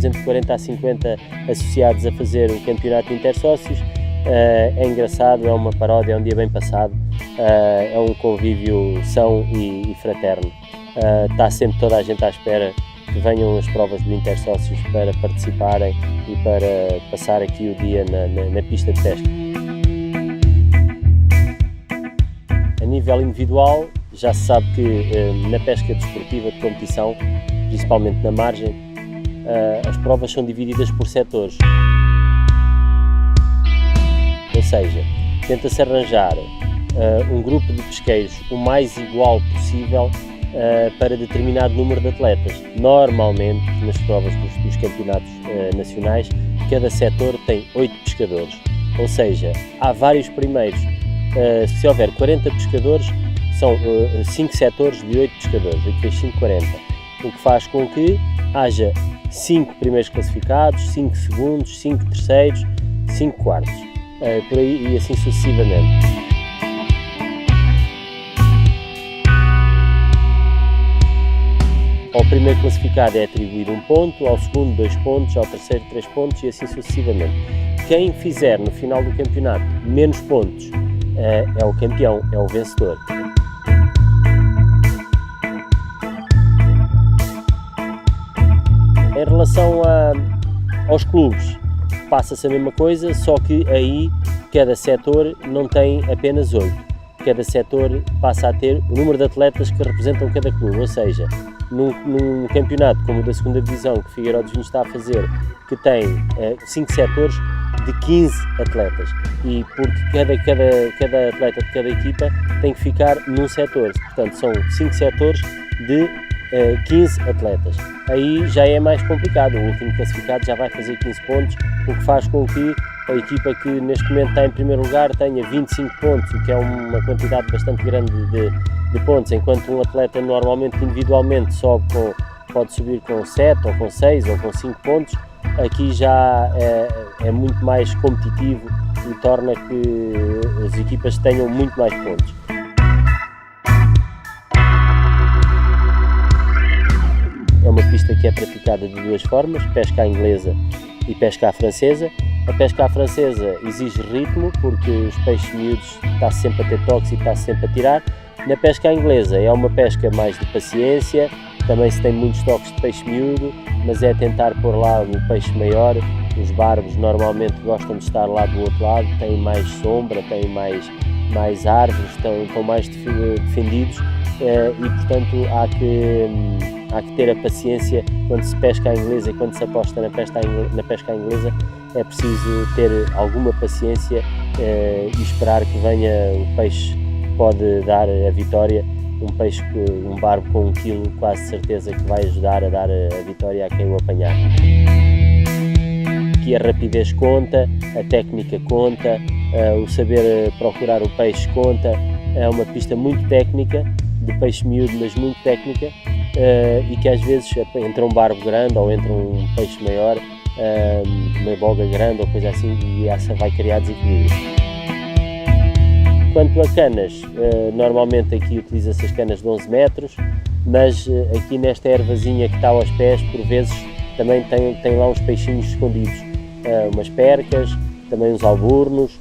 temos entre 40 a 50 associados a fazer o campeonato intersócios. É engraçado, é uma paródia, é um dia bem passado, é um convívio são e fraterno. Está sempre toda a gente à espera que venham as provas do intersócios para participarem e para passar aqui o dia na pista de pesca. A nível individual, já se sabe que na pesca desportiva de competição, principalmente na margem, as provas são divididas por setores. Ou seja, tenta-se arranjar um grupo de pesqueiros o mais igual possível para determinado número de atletas. Normalmente, nas provas dos campeonatos nacionais, cada setor tem 8 pescadores. Ou seja, há vários primeiros. Se houver 40 pescadores, são 5 setores de 8 pescadores, 8 vezes 5, 40. O que faz com que haja 5 primeiros classificados, 5 segundos, 5 terceiros, 5 quartos. Por aí e assim sucessivamente. Ao primeiro classificado é atribuído 1 ponto, ao segundo 2 pontos, ao terceiro 3 pontos e assim sucessivamente. Quem fizer no final do campeonato menos pontos é o campeão, é o vencedor. Em relação aos clubes, passa-se a mesma coisa, só que aí cada setor não tem apenas 8. Cada setor passa a ter o número de atletas que representam cada clube, ou seja, num campeonato como o da 2ª Divisão que Figueiró dos Vinhos está a fazer, que tem 5 setores de 15 atletas, e porque cada atleta de cada equipa tem que ficar num setor, portanto são 5 setores de 15 atletas. Aí já é mais complicado, o último classificado já vai fazer 15 pontos, o que faz com que a equipa que neste momento está em primeiro lugar tenha 25 pontos, o que é uma quantidade bastante grande de pontos, enquanto um atleta normalmente individualmente pode subir com 7 ou com 6 ou com 5 pontos, aqui já é muito mais competitivo e torna que as equipas tenham muito mais pontos. É uma pista que é praticada de duas formas, pesca à inglesa e pesca à francesa. A pesca à francesa exige ritmo, porque os peixes miúdos está sempre a ter toques e está sempre a tirar. Na pesca à inglesa é uma pesca mais de paciência, também se tem muitos toques de peixe miúdo, mas é tentar pôr lá o peixe maior. Os barbos normalmente gostam de estar lá do outro lado, têm mais sombra, têm mais árvores, estão mais defendidos e portanto há que ter a paciência quando se pesca à inglesa e quando se aposta na pesca à inglesa. É preciso ter alguma paciência e esperar que venha o peixe que pode dar a vitória. Um barbo com 1 kg, quase certeza que vai ajudar a dar a vitória a quem o apanhar. Aqui a rapidez conta, a técnica conta, o saber procurar o peixe conta. É uma pista muito técnica, de peixe miúdo, mas muito técnica, e que às vezes entra um barbo grande ou entra um peixe maior, uma boga grande ou coisa assim, e essa vai criar desequilíbrio. Quanto a canas, normalmente aqui utiliza-se as canas de 11 metros, mas aqui nesta ervazinha que está aos pés, por vezes também tem lá uns peixinhos escondidos, umas percas, também uns alburnos,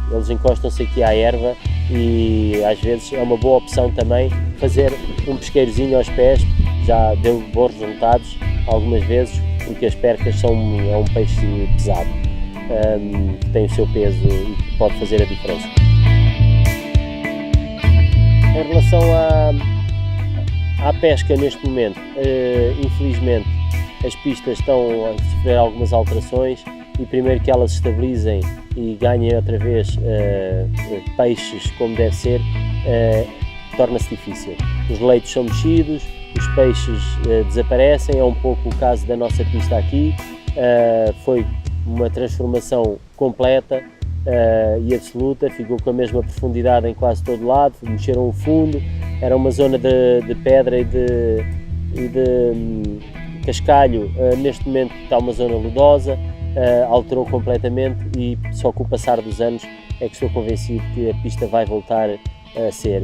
eles encostam-se aqui à erva e às vezes é uma boa opção também fazer um pesqueirozinho aos pés. Já deu bons resultados algumas vezes, porque as percas é um peixe pesado, que tem o seu peso e que pode fazer a diferença. Em relação à pesca neste momento, infelizmente as pistas estão a sofrer algumas alterações e primeiro que elas se estabilizem e ganhem outra vez peixes como deve ser, torna-se difícil. Os leitos são mexidos, os peixes desaparecem, é um pouco o caso da nossa pista aqui. Foi uma transformação completa e absoluta, ficou com a mesma profundidade em quase todo lado, mexeram o fundo, era uma zona de pedra e de cascalho, neste momento está uma zona lodosa, alterou completamente e só com o passar dos anos é que estou convencido que a pista vai voltar a ser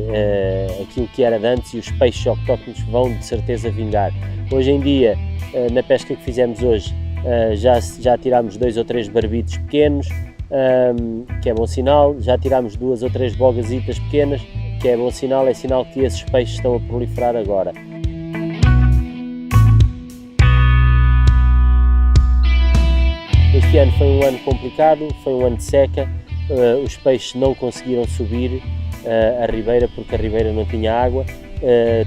aquilo que era de antes, e os peixes autóctonos vão de certeza vingar. Hoje em dia, na pesca que fizemos hoje, já tirámos 2 ou 3 barbitos pequenos, que é bom sinal, já tirámos 2 ou 3 bogasitas pequenas, que é bom sinal, é sinal que esses peixes estão a proliferar agora. Este ano foi um ano complicado, foi um ano de seca, os peixes não conseguiram subir a ribeira porque a ribeira não tinha água.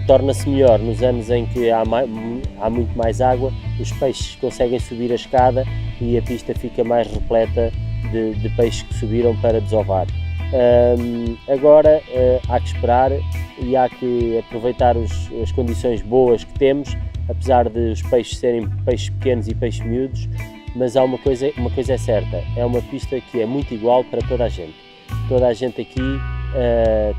Torna-se melhor nos anos em que há muito mais água, os peixes conseguem subir a escada e a pista fica mais repleta de peixes que subiram para desovar. Agora há que esperar e há que aproveitar as condições boas que temos, apesar de os peixes serem peixes pequenos e peixes miúdos, mas há uma coisa é certa, é uma pista que é muito igual para toda a gente. Toda a gente aqui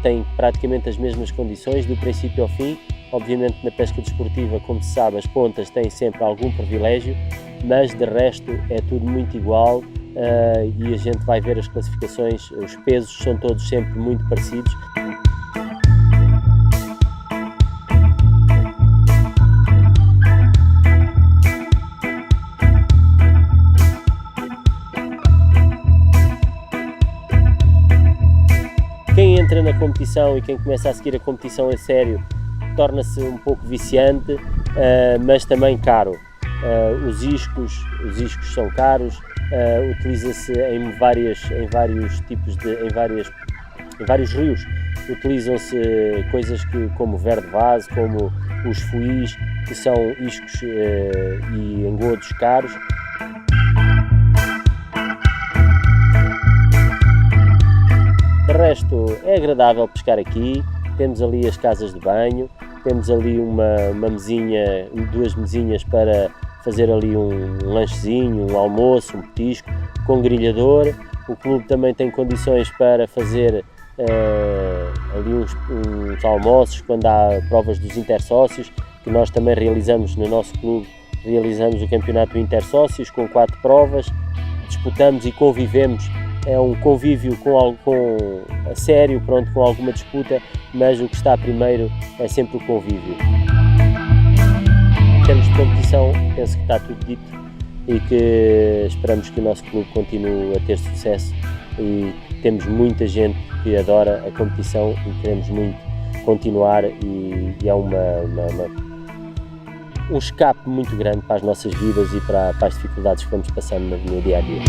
tem praticamente as mesmas condições, do princípio ao fim. Obviamente na pesca desportiva, como se sabe, as pontas têm sempre algum privilégio, mas de resto é tudo muito igual e a gente vai ver as classificações, os pesos são todos sempre muito parecidos. Quem entra na competição e quem começa a seguir a competição a sério torna-se um pouco viciante, mas também caro. Os iscos são caros, utiliza-se em vários rios. Utilizam-se coisas como verde vase, como os fuís, que são iscos e engodos caros. De resto, é agradável pescar aqui, temos ali as casas de banho, temos ali uma mesinha, 2 mesinhas para fazer ali um lanchezinho, um almoço, um petisco, com grelhador. O clube também tem condições para fazer ali uns almoços quando há provas dos intersócios, que nós também realizamos no nosso clube. Realizamos o campeonato intersócios com 4 provas, disputamos e convivemos. É um convívio a sério, pronto, com alguma disputa, mas o que está primeiro é sempre o convívio. Em termos de competição, penso que está tudo dito e que esperamos que o nosso clube continue a ter sucesso, e temos muita gente que adora a competição e queremos muito continuar, e é um escape muito grande para as nossas vidas e para as dificuldades que vamos passando no dia a dia.